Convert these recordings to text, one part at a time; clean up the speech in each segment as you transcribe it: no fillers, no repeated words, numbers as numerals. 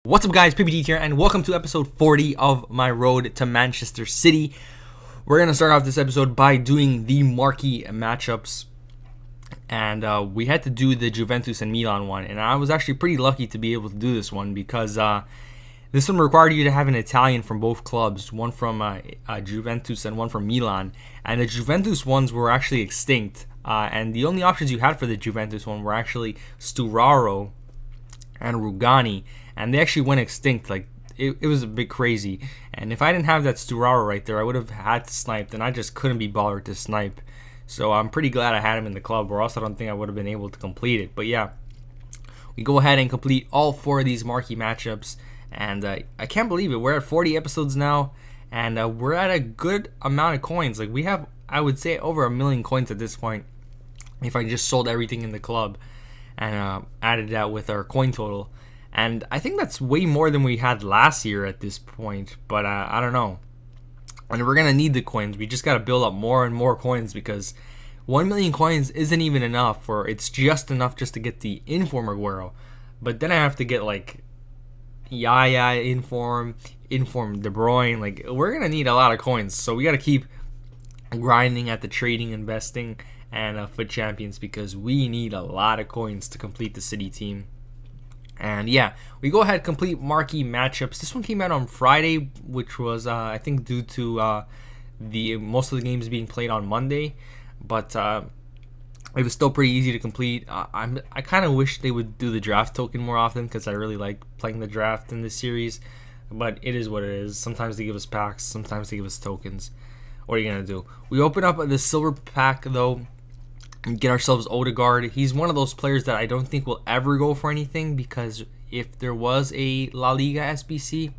What's up guys, PPD here and welcome to episode 40 of my road to Manchester City. We're going to start off this episode by doing the marquee matchups, and we had to do the Juventus and Milan one, and I was actually pretty lucky to be able to do this one because this one required you to have an Italian from both clubs, one from Juventus and one from Milan, and the Juventus ones were actually extinct, and the only options you had for the Juventus one were actually Sturaro and Rugani, and they actually went extinct. Like it was a bit crazy, and if I didn't have that Sturaro right there, I would have had to snipe, and I just couldn't be bothered to snipe. So I'm pretty glad I had him in the club, or else I don't think I would have been able to complete it. But yeah, we go ahead and complete all 4 of these marquee matchups, and I can't believe it. We're at 40 episodes now, and we're at a good amount of coins. Like we have, I would say, over 1 million coins at this point if I just sold everything in the club and added that with our coin total. And I think that's way more than we had last year at this point, but I don't know. And we're going to need the coins. We just got to build up more and more coins because 1 million coins isn't even enough, or it's just enough just to get the Inform Aguero. But then I have to get like Yaya Inform De Bruyne. Like we're going to need a lot of coins. So we got to keep grinding at the trading, investing, and FUT Champions because we need a lot of coins to complete the City team. And yeah, we go ahead and complete marquee matchups. This one came out on Friday, which was I think due to the most of the games being played on Monday, but it was still pretty easy to complete. I kind of wish they would do the draft token more often because I really like playing the draft in this series, but it is what it is. Sometimes they give us packs, sometimes they give us tokens. What are you gonna do? We open up the silver pack though and get ourselves Odegaard. He's one of those players that I don't think will ever go for anything, because if there was a La Liga SBC,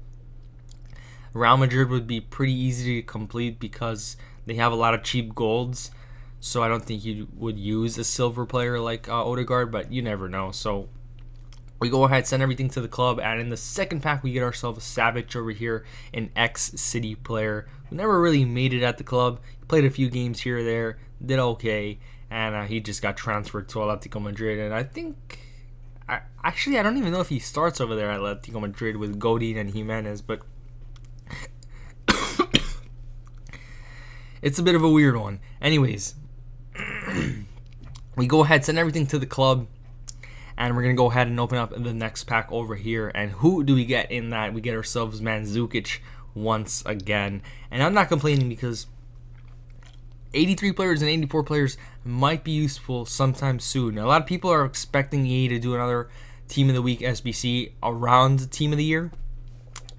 Real Madrid would be pretty easy to complete because they have a lot of cheap golds. So I don't think you would use a silver player like Odegaard, but you never know. So we go ahead, send everything to the club, and in the second pack we get ourselves a Savage over here, an ex-City player who never really made it at the club. He played a few games here or there, did okay, and he just got transferred to Atletico Madrid. And I think, I don't even know if he starts over there at Atletico Madrid with Godin and Jimenez, but it's a bit of a weird one. Anyways, we go ahead, send everything to the club, and we're going to go ahead and open up the next pack over here. And who do we get in that? We get ourselves Mandzukic once again. And I'm not complaining because 83 players and 84 players might be useful sometime soon. Now, a lot of people are expecting EA to do another Team of the Week SBC around Team of the Year.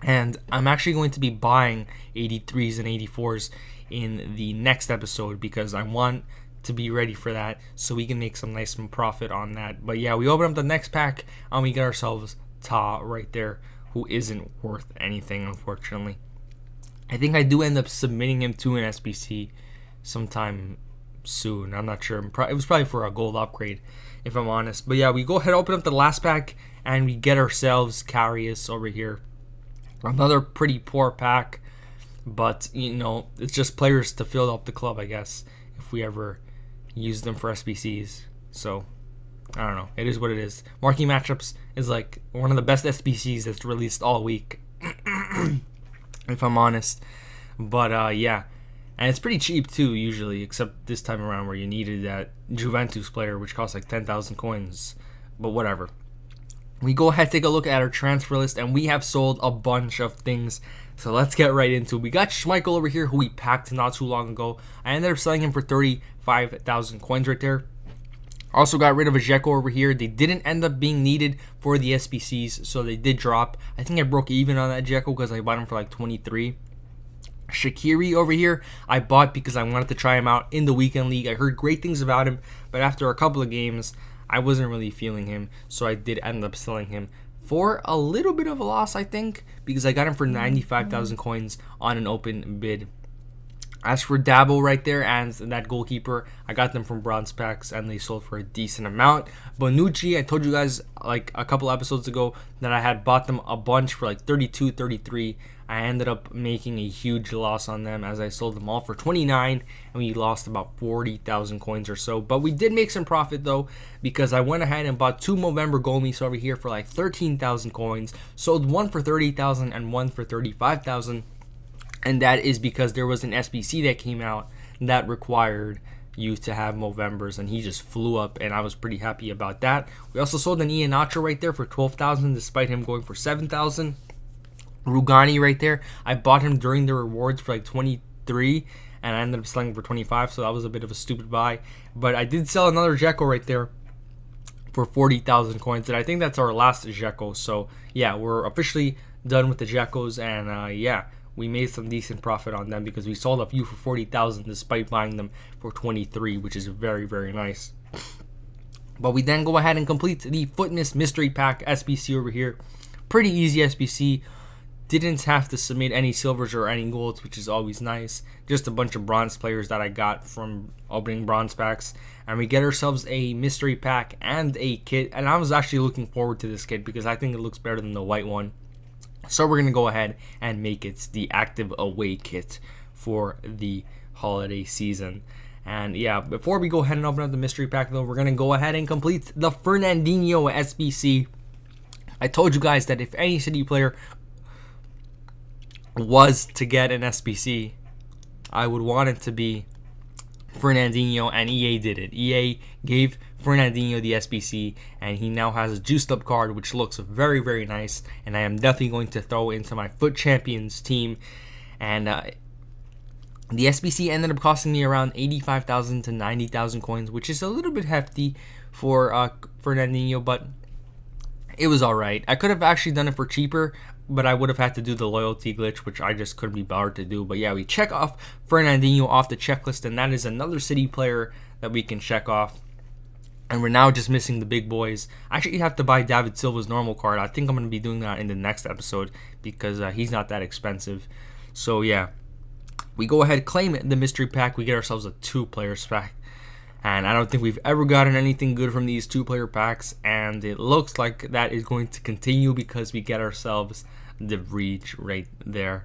And I'm actually going to be buying 83s and 84s in the next episode because I want to be ready for that so we can make some nice profit on that. But yeah, we open up the next pack and we get ourselves Ta right there, who isn't worth anything, unfortunately. I think I do end up submitting him to an SBC sometime soon. I'm not sure. It was probably for a gold upgrade, if I'm honest. But yeah, we go ahead, open up the last pack, and we get ourselves Karius over here. Another pretty poor pack, but you know, it's just players to fill up the club, I guess, if we ever use them for SBCs. So I don't know. It is what it is. Marquee matchups is like one of the best SBCs that's released all week, if I'm honest. But yeah. And it's pretty cheap too, usually, except this time around where you needed that Juventus player, which costs like 10,000 coins. But whatever. We go ahead, take a look at our transfer list, and we have sold a bunch of things. So let's get right into it. We got Schmeichel over here, who we packed not too long ago. I ended up selling him for 35,000 coins right there. Also got rid of a Dzeko over here. They didn't end up being needed for the SBCs, so they did drop. I think I broke even on that Dzeko because I bought him for like 23. Shaqiri over here, I bought because I wanted to try him out in the weekend league. I heard great things about him, but after a couple of games, I wasn't really feeling him, so I did end up selling him for a little bit of a loss, I think, because I got him for 95,000 coins on an open bid. As for Dabo right there and that goalkeeper, I got them from bronze packs and they sold for a decent amount. Bonucci, I told you guys like a couple episodes ago that I had bought them a bunch for like 32, 33. I ended up making a huge loss on them as I sold them all for 29 and we lost about 40,000 coins or so. But we did make some profit though, because I went ahead and bought 2 Movember goalies over here for like 13,000 coins, sold one for 30,000 and one for 35,000. And that is because there was an SBC that came out that required you to have Movembers, and he just flew up, and I was pretty happy about that. We also sold an Iheanacho right there for 12,000, despite him going for 7,000. Rugani right there, I bought him during the rewards for like 23, and I ended up selling for 25, so that was a bit of a stupid buy. But I did sell another Dzeko right there for 40,000 coins, and I think that's our last Dzeko. So yeah, we're officially done with the Dzekos, and yeah, we made some decent profit on them because we sold a few for 40,000 despite buying them for 23, which is very, very nice. But we then go ahead and complete the Footness Mystery Pack SBC over here. Pretty easy SBC. Didn't have to submit any silvers or any golds, which is always nice. Just a bunch of bronze players that I got from opening bronze packs. And we get ourselves a mystery pack and a kit. And I was actually looking forward to this kit because I think it looks better than the white one. So we're going to go ahead and make it the active away kit for the holiday season. And yeah, before we go ahead and open up the mystery pack though, we're going to go ahead and complete the Fernandinho SBC. I told you guys that if any City player was to get an SBC, I would want it to be Fernandinho, and EA did it. EA gave Fernandinho the SBC, and he now has a juiced up card, which looks very, very nice, and I am definitely going to throw into my FUT Champions team. And the SBC ended up costing me around 85,000 to 90,000 coins, which is a little bit hefty for Fernandinho, but it was alright. I could have actually done it for cheaper, but I would have had to do the loyalty glitch, which I just couldn't be bothered to do. But yeah, we check off Fernandinho off the checklist, and that is another City player that we can check off. And we're now just missing the big boys. I actually have to buy David Silva's normal card. I think I'm going to be doing that in the next episode because he's not that expensive. So yeah, we go ahead, claim the mystery pack. We get ourselves a 2-player pack. And I don't think we've ever gotten anything good from these 2-player packs. And it looks like that is going to continue because we get ourselves the reach right there.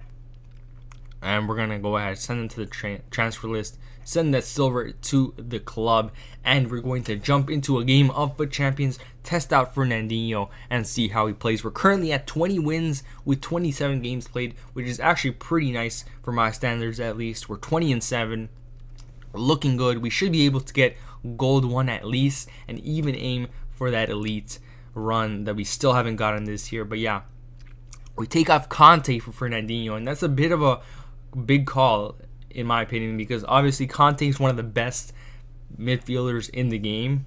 And we're going to go ahead, send them to the transfer list, send that silver to the club. And we're going to jump into a game of FUT Champions, test out Fernandinho, and see how he plays. We're currently at 20 wins with 27 games played, which is actually pretty nice for my standards at least. We're 20-7. Looking good. We should be able to get gold 1 at least and even aim for that elite run that we still haven't gotten this year. But yeah, we take off Conte for Fernandinho, and that's a bit of a big call in my opinion because obviously Conte is one of the best midfielders in the game,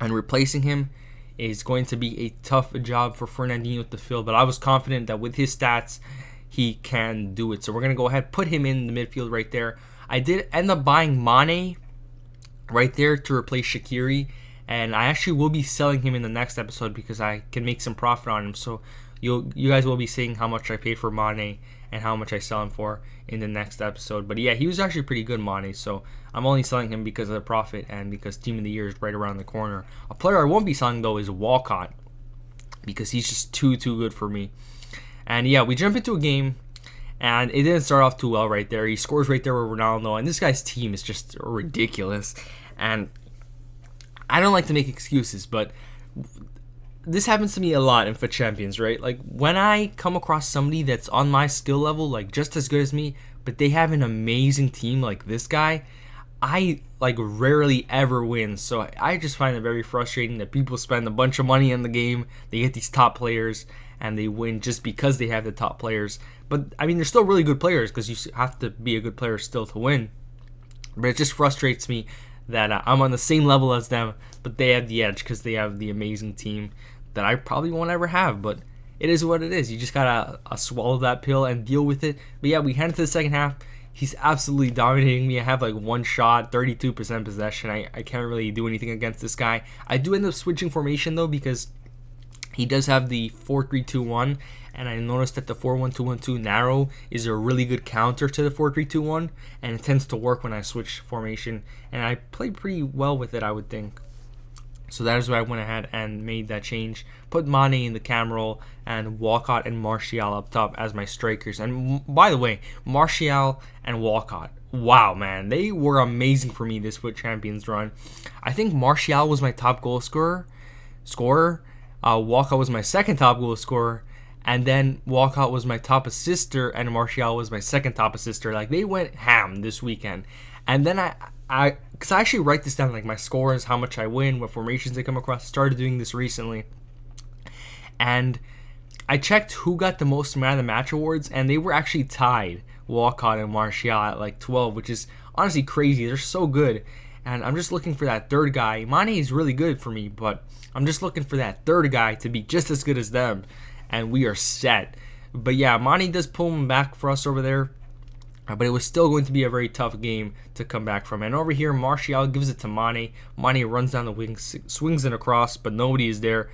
and replacing him is going to be a tough job for Fernandinho to fill. But I was confident that with his stats he can do it, so we're going to go ahead, put him in the midfield right there. I did end up buying Mane right there to replace Shaqiri, and I actually will be selling him in the next episode because I can make some profit on him. So you guys will be seeing how much I paid for Mane and how much I sell him for in the next episode. But yeah, he was actually pretty good, Mane, so I'm only selling him because of the profit and because Team of the Year is right around the corner. A player I won't be selling though is Walcott because he's just too good for me. And yeah, we jump into a game. And it didn't start off too well right there. He scores right there with Ronaldo. And this guy's team is just ridiculous. And I don't like to make excuses, but this happens to me a lot in FUT Champions, right? Like, when I come across somebody that's on my skill level, like, just as good as me, but they have an amazing team like this guy, I, like, rarely ever win. So I just find it very frustrating that people spend a bunch of money on the game. They get these top players, and they win just because they have the top players. But, I mean, they're still really good players because you have to be a good player still to win. But it just frustrates me that I'm on the same level as them, but they have the edge because they have the amazing team that I probably won't ever have. But it is what it is. You just got to swallow that pill and deal with it. But, yeah, we head into the second half. He's absolutely dominating me. I have like one shot, 32% possession. I can't really do anything against this guy. I do end up switching formation, though, because He does have the 4-3-2-1, and I noticed that the 4-1-2-1-2 narrow is a really good counter to the 4-3-2-1, and it tends to work when I switch formation, and I played pretty well with it, I would think. So that is why I went ahead and made that change. Put Mane in the cam role and Walcott and Martial up top as my strikers. And by the way, Martial and Walcott, wow, man, they were amazing for me this FUT Champions run. I think Martial was my top goal scorer. Walcott was my second top goal scorer. And then Walcott was my top assister, and Martial was my second top assister. Like, they went ham this weekend. And then because I actually write this down, like my scores, how much I win, what formations I come across. I started doing this recently. And I checked who got the most man of the match awards, and they were actually tied, Walcott and Martial, at like 12, which is honestly crazy. They're so good. And I'm just looking for that third guy. Mane is really good for me, but I'm just looking for that third guy to be just as good as them. And we are set. But yeah, Mane does pull him back for us over there. But it was still going to be a very tough game to come back from. And over here, Martial gives it to Mane. Mane runs down the wing, swings it across, but nobody is there.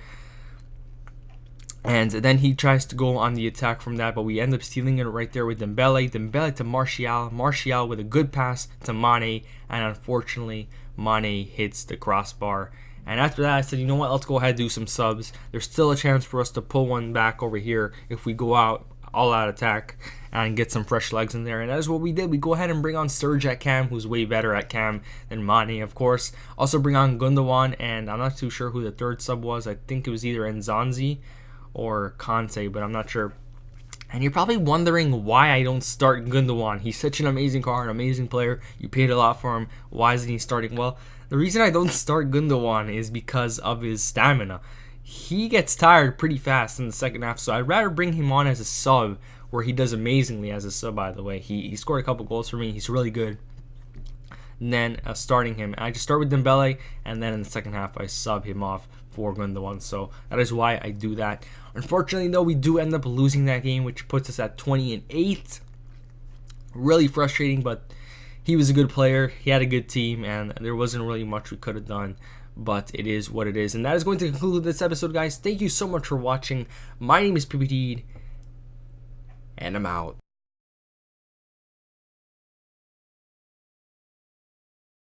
And then he tries to go on the attack from that, but we end up stealing it right there with Dembele. Dembele to Martial. Martial with a good pass to Mane. And unfortunately, Mane hits the crossbar. And after that, I said, you know what, let's go ahead and do some subs. There's still a chance for us to pull one back over here if we go out, all-out attack, and get some fresh legs in there. And that is what we did. We go ahead and bring on Serge at cam, who's way better at cam than Mane, of course. Also bring on Gundogan, and I'm not too sure who the third sub was. I think it was either Nzonzi or Conte, but I'm not sure. And you're probably wondering why I don't start Gundogan. He's such an amazing card, an amazing player. You paid a lot for him. Why isn't he starting? Well, the reason I don't start Gundogan is because of his stamina. He gets tired pretty fast in the second half, so I'd rather bring him on as a sub, where he does amazingly as a sub, by the way. He scored a couple goals for me. He's really good. And then starting him, I just start with Dembele, and then in the second half, I sub him off for Gundogan. So that is why I do that. Unfortunately, though, we do end up losing that game, which puts us at 20-8. Really frustrating, but he was a good player. He had a good team, and there wasn't really much we could have done. But it is what it is. And that is going to conclude this episode, guys. Thank you so much for watching. My name is PPD, and I'm out.